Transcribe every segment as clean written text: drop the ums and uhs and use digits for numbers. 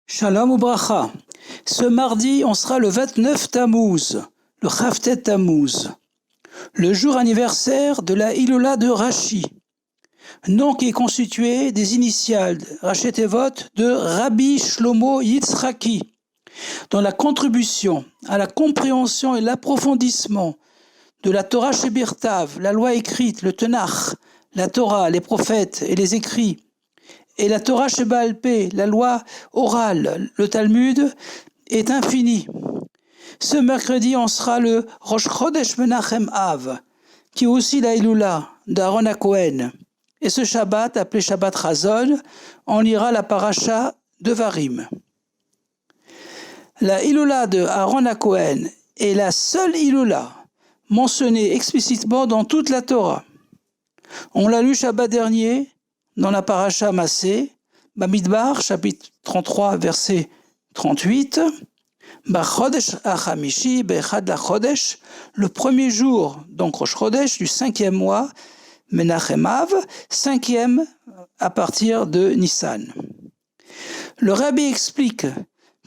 Shalom ou bracha. Ce mardi, on sera le 29 Tammuz, le Chavtet Tammuz, le jour anniversaire de la Hilula de Rashi, nom qui est constitué des initiales Rashi Tevot de Rabbi Shlomo Yitzhaki, dont la contribution à la compréhension et l'approfondissement de la Torah Shebirtav, la loi écrite, le Tenach, la Torah, les prophètes et les écrits, et la Torah Sheba'al Peh, la loi orale, le Talmud, est infini. Ce mercredi, on sera le Rosh Chodesh Menachem Av, qui est aussi la Hilula d'Aaron HaKohen. Et ce Shabbat, appelé Shabbat Chazon, on lira la paracha de Varim. La Hilula de Aaron HaKohen est la seule Hilula mentionnée explicitement dans toute la Torah. On l'a lu Shabbat dernier dans la paracha Massé, Bamidbar, chapitre 33, verset 38, Bachodesh Achamishi, Bechad Lachodesh, le premier jour, donc Rosh Chodesh, du 5e mois, Menachem Av, 5e à partir de Nissan. Le Rabbi explique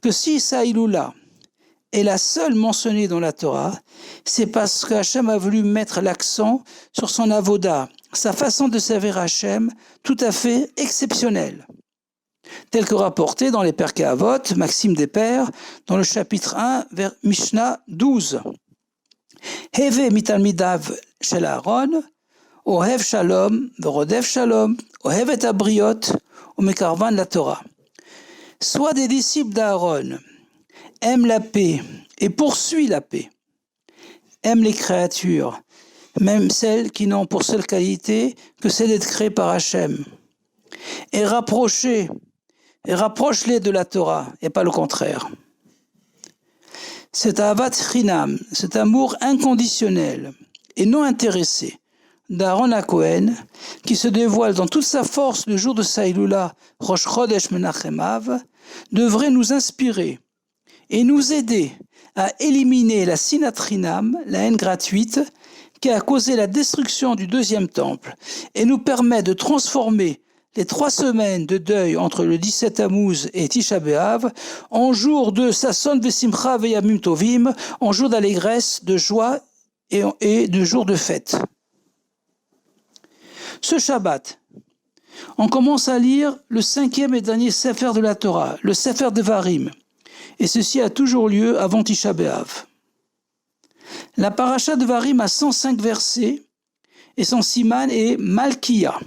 que si sa Hilula est la seule mentionnée dans la Torah, c'est parce qu'Hachem a voulu mettre l'accent sur son avoda, sa façon de servir Hachem tout à fait exceptionnelle, tel que rapporté dans les Perkei Avot, Maxime des Pères, dans le chapitre 1, vers Mishnah 12. Heve mitalmidav shel Aaron, ohev shalom, verodev shalom, ohev et abriot, umekarvan la Torah. Soit des disciples d'Aaron aiment la paix et poursuit la paix, aiment les créatures, même celles qui n'ont pour seule qualité que celle d'être créées par Hachem, et rapproche-les de la Torah, et pas le contraire. Cet avat chinam, cet amour inconditionnel et non intéressé d'Aaron HaKohen, qui se dévoile dans toute sa force le jour de sa Hilula, Rosh Chodesh Menachem Av, devrait nous inspirer et nous aider à éliminer la sinatrinam, la haine gratuite, qui a causé la destruction du deuxième temple, et nous permet de transformer les 3 semaines de deuil entre le 17 Tammuz et Tisha B'Av en jour de Sasson Vesimcha Veyamim Tovim, en jour d'allégresse, de joie et de jour de fête. Ce Shabbat, on commence à lire le 5e et dernier Sefer de la Torah, le Sefer de Varim, et ceci a toujours lieu avant Tisha B'Av. La paracha de Varim a 105 versets et son siman est Malkiya.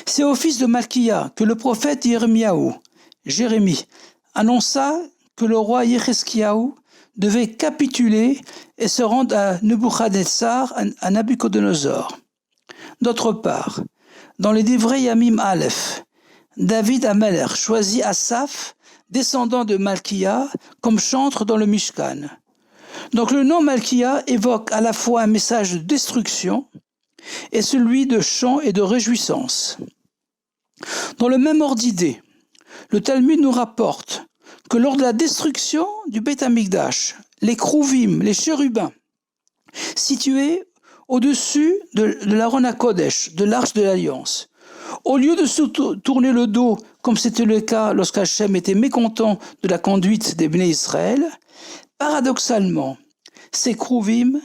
C'est au fils de Malkiya que le prophète Jérémie, annonça que le roi Yecheskiaou devait capituler et se rendre à Nebuchadnezzar, à Nabucodonosor. D'autre part, dans les Divrei Yamim Aleph, David Ameler choisit Asaph, descendant de Malkiya, comme chantre dans le Mishkan. Donc le nom Malkiya évoque à la fois un message de destruction et celui de chant et de réjouissance. Dans le même ordre d'idée, le Talmud nous rapporte que lors de la destruction du Beit Hamikdash, les Kruvim, les chérubins, situés au-dessus de l'Aaron HaKodesh, de l'Arche de l'Alliance, au lieu de se tourner le dos, comme c'était le cas lorsqu'Hachem était mécontent de la conduite des Bnei Israël, paradoxalement, ces Kruvim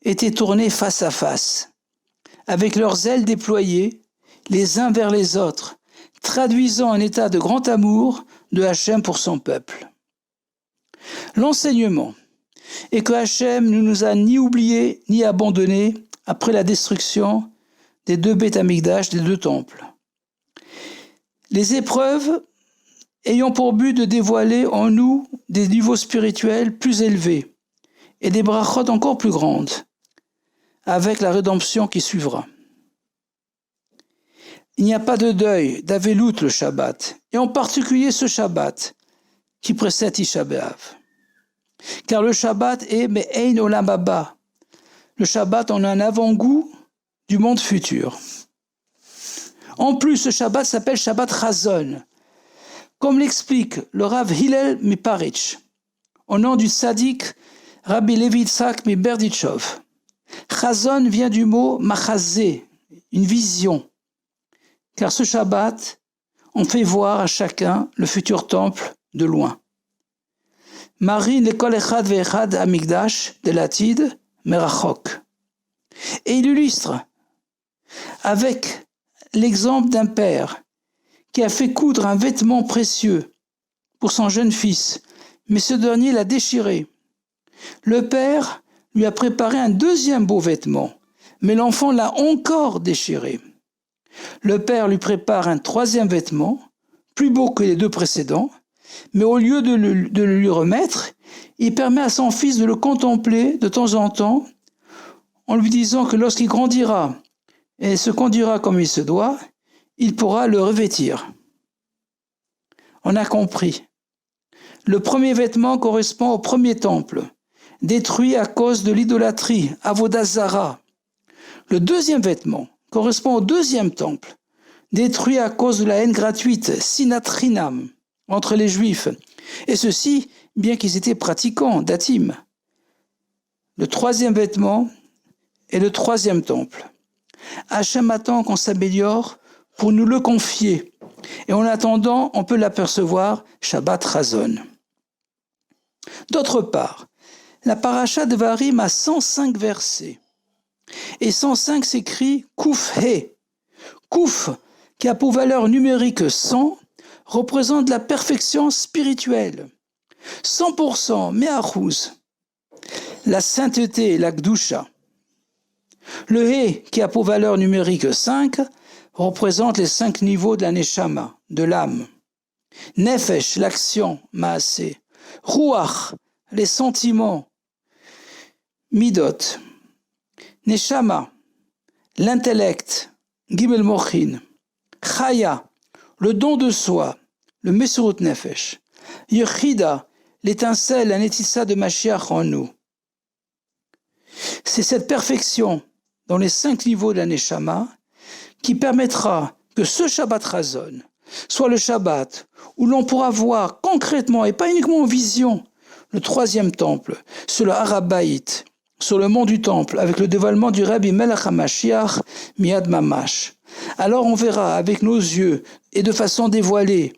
étaient tournés face à face, avec leurs ailes déployées, les uns vers les autres, traduisant un état de grand amour de Hachem pour son peuple. L'enseignement est que Hachem ne nous a ni oubliés ni abandonnés après la destruction des 2 Beit Hamikdash, des 2 temples. Les épreuves ayant pour but de dévoiler en nous des niveaux spirituels plus élevés et des brachot encore plus grandes, avec la rédemption qui suivra. Il n'y a pas de deuil, d'avelout le Shabbat, et en particulier ce Shabbat qui précède Tisha B'Av. Car le Shabbat est Me'ein Olam Haba. Le Shabbat en a un avant-goût du monde futur. En plus, ce Shabbat s'appelle Shabbat Chazon, comme l'explique le Rav Hillel Miparitch, au nom du tzaddik Rabbi Levi Yitzhak Miberdichov. Chazon vient du mot machazé, une vision, car ce Shabbat, on fait voir à chacun le futur temple de loin. Marine l'école Echad ve'Echad Amigdash de l'Atid Merachok. Et il illustre avec l'exemple d'un père qui a fait coudre un vêtement précieux pour son jeune fils, mais ce dernier l'a déchiré. Le père lui a préparé un deuxième beau vêtement, mais l'enfant l'a encore déchiré. Le père lui prépare un troisième vêtement, plus beau que les deux précédents, mais au lieu de le lui remettre, il permet à son fils de le contempler de temps en temps, en lui disant que lorsqu'il grandira et se conduira comme il se doit, il pourra le revêtir. On a compris. Le premier vêtement correspond au premier temple, détruit à cause de l'idolâtrie, Avodah Zara. Le deuxième vêtement correspond au deuxième temple, détruit à cause de la haine gratuite, Sinatrinam, entre les Juifs, et ceci, bien qu'ils étaient pratiquants, datim. Le troisième vêtement est le troisième temple. Hachem attend qu'on s'améliore pour nous le confier, et en attendant, on peut l'apercevoir Shabbat Razon. D'autre part, la paracha de Varim a 105 versets, et 105 s'écrit Kouf He. Kouf, qui a pour valeur numérique 100, représente la perfection spirituelle. 100%, Me'achuz, la sainteté, la Gdusha. Le He, qui a pour valeur numérique 5, représente les 5 niveaux de la Neshama, de l'âme. Nefesh, l'action, Maaseh. Ruach, les sentiments, Midot. Neshama, l'intellect, Gimel Mochin. Chaya, le don de soi, le Mesurut Nefesh. Yechida, l'étincelle, la Netissa de Mashiach en nous. C'est cette perfection dans les 5 niveaux de la Neshama qui permettra que ce Shabbat Razon soit le Shabbat où l'on pourra voir concrètement et pas uniquement en vision le troisième temple sur le Harabaït, sur le mont du temple avec le dévoilement du Rabbi Melech HaMashiach Miad Mamash. Alors on verra avec nos yeux et de façon dévoilée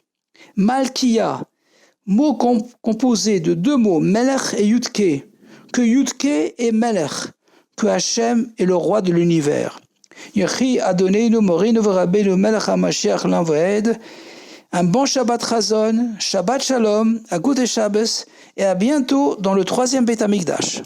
Malkiya, mot composé de 2 mots, Melech et Yudke, que Yudke est Melech, que Hachem est le roi de l'univers. Yechi Adoneinu Morinu V'Rabbeinu Melech HaMashiach L'Envoed. Un bon Shabbat Razon, Shabbat Shalom, à Goude Shabbos, et à bientôt dans le 3e Beit HaMikdash.